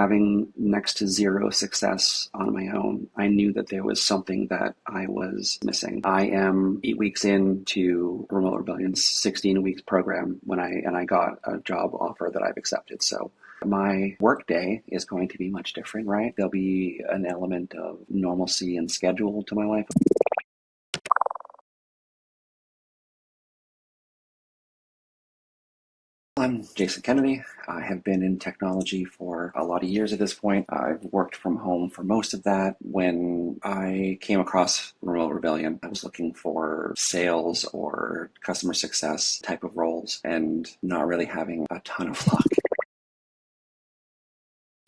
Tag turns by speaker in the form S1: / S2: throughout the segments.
S1: having next to zero success on my own, I knew that there was something that I was missing. I am 8 weeks into Remote Rebellion's 16 weeks program when I got a job offer that I've accepted. So my work day is going to be much different, right? There'll be an element of normalcy and schedule to my life. I'm Jason Kennedy. I have been in technology for a lot of years at this point. I've worked from home for most of that. When I came across Remote Rebellion, I was looking for sales or customer success type of roles and not really having a ton of luck.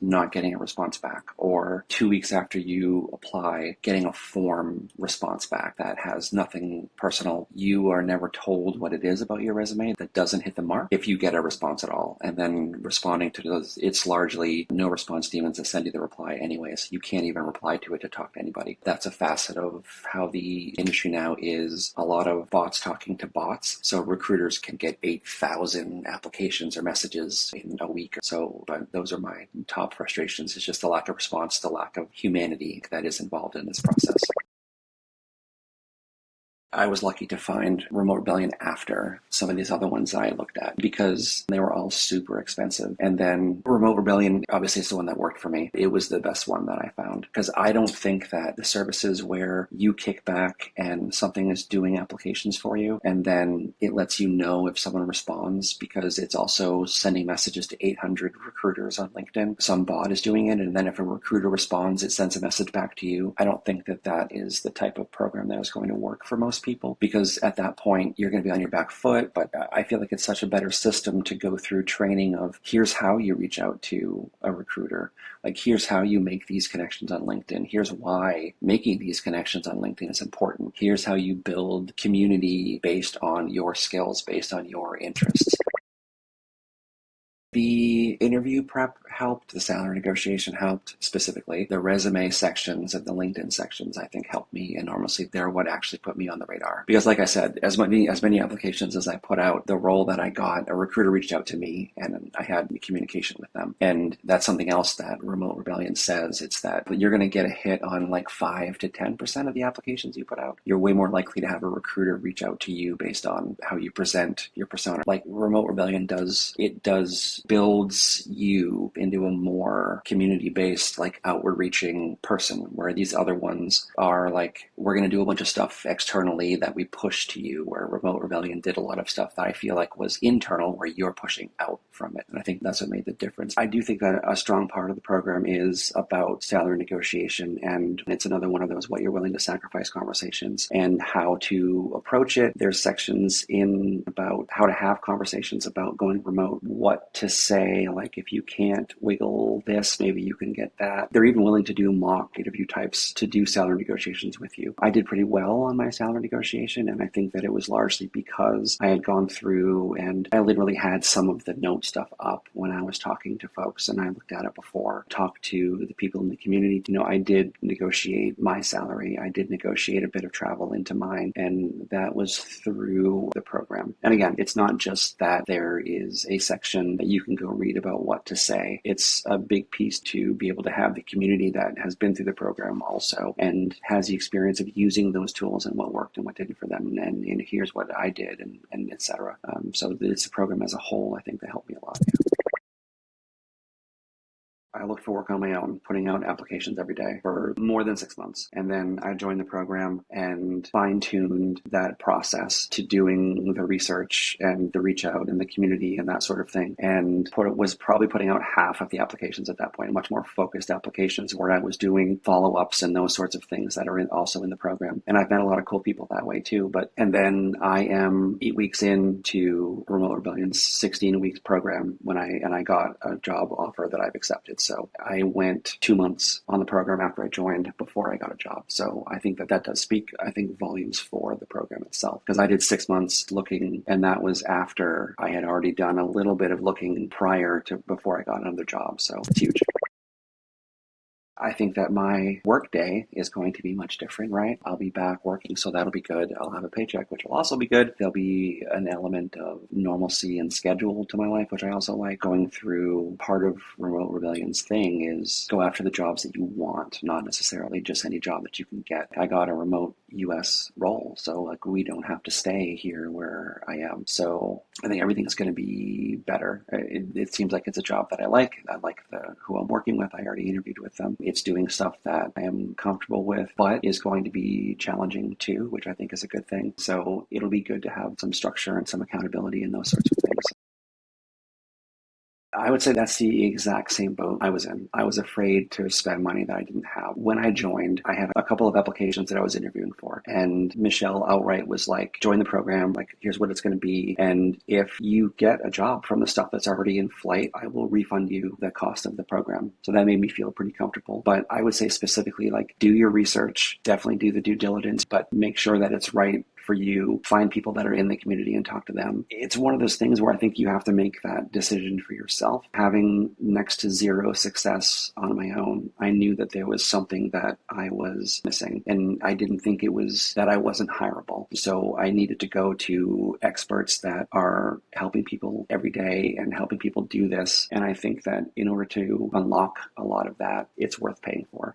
S1: Not getting a response back, or 2 weeks after you apply, getting a form response back that has nothing personal. You are never told what it is about your resume that doesn't hit the mark if you get a response at all. And then responding to those, it's largely no response demons that send you the reply anyways. You can't even reply to it to talk to anybody. That's a facet of how the industry now is. A lot of bots talking to bots. So recruiters can get 8,000 applications or messages in a week or so. But those are my top frustrations, is just the lack of response, the lack of humanity that is involved in this process. I was lucky to find Remote Rebellion after some of these other ones I looked at because they were all super expensive. And then Remote Rebellion, obviously, is the one that worked for me. It was the best one that I found because I don't think that the services where you kick back and something is doing applications for you and then it lets you know if someone responds because it's also sending messages to 800 recruiters on LinkedIn. Some bot is doing it, and then if a recruiter responds, it sends a message back to you. I don't think that that is the type of program that is going to work for most people because at that point you're going to be on your back foot. But I feel like it's such a better system to go through training of here's how you reach out to a recruiter. Like here's how you make these connections on LinkedIn. Here's why making these connections on LinkedIn is important. Here's how you build community based on your skills, based on your interests. The interview prep helped, the salary negotiation helped specifically. The resume sections and the LinkedIn sections, I think, helped me enormously. They're what actually put me on the radar. Because like I said, as many applications as I put out, the role that I got, a recruiter reached out to me and I had communication with them. And that's something else that Remote Rebellion says. It's that you're going to get a hit on like 5 to 10% of the applications you put out. You're way more likely to have a recruiter reach out to you based on how you present your persona. Like Remote Rebellion builds you into a more community-based, like outward-reaching person, where these other ones are like, we're going to do a bunch of stuff externally that we push to you, where Remote Rebellion did a lot of stuff that I feel like was internal, where you're pushing out from it. And I think that's what made the difference. I do think that a strong part of the program is about salary negotiation, and it's another one of those what you're willing to sacrifice conversations and how to approach it. There's sections in about how to have conversations about going remote, what to say, like if you can't wiggle this, maybe you can get that. They're even willing to do mock interview types to do salary negotiations with you. I did pretty well on my salary negotiation, and I think that it was largely because I had gone through and I literally had some of the note stuff up when I was talking to folks, and I looked at it before, talked to the people in the community. I did negotiate my salary. I did negotiate a bit of travel into mine, and that was through the program. And again, it's not just that there is a section that you can go read about what to say. It's a big piece to be able to have the community that has been through the program also and has the experience of using those tools and what worked and what didn't for them. And here's what I did and et cetera. So it's a program as a whole, I think, that helped me a lot. I looked for work on my own, putting out applications every day for more than 6 months. And then I joined the program and fine-tuned that process to doing the research and the reach out and the community and that sort of thing. And was probably putting out half of the applications at that point, much more focused applications where I was doing follow-ups and those sorts of things that are also in the program. And I've met a lot of cool people that way too. And then I am 8 weeks into Remote Rebellion's 16 weeks program when I got a job offer that I've accepted. So I went 2 months on the program after I joined before I got a job. So I think that does speak, I think, volumes for the program itself. Because I did 6 months looking, and that was after I had already done a little bit of looking prior to before I got another job. So it's huge. I think that my work day is going to be much different, right? I'll be back working, so that'll be good. I'll have a paycheck, which will also be good. There'll be an element of normalcy and schedule to my life, which I also like. Going through part of Remote Rebellion's thing is go after the jobs that you want, not necessarily just any job that you can get. I got a remote US role, so like we don't have to stay here where I am. So I think everything is going to be better. It seems like it's a job that I like. I like who I'm working with. I already interviewed with them. It's doing stuff that I am comfortable with, but is going to be challenging too, which I think is a good thing. So it'll be good to have some structure and some accountability in those sorts of things. I would say that's the exact same boat I was in. I was afraid to spend money that I didn't have. When I joined, I had a couple of applications that I was interviewing for, and Michelle outright was like, join the program, like, here's what it's going to be. And if you get a job from the stuff that's already in flight, I will refund you the cost of the program. So that made me feel pretty comfortable. But I would say specifically, like, do your research, definitely do the due diligence, but make sure that it's right for you. Find people that are in the community and talk to them. It's one of those things where I think you have to make that decision for yourself. Having next to zero success on my own, I knew that there was something that I was missing, and I didn't think it was that I wasn't hireable. So I needed to go to experts that are helping people every day and helping people do this. And I think that in order to unlock a lot of that, it's worth paying for.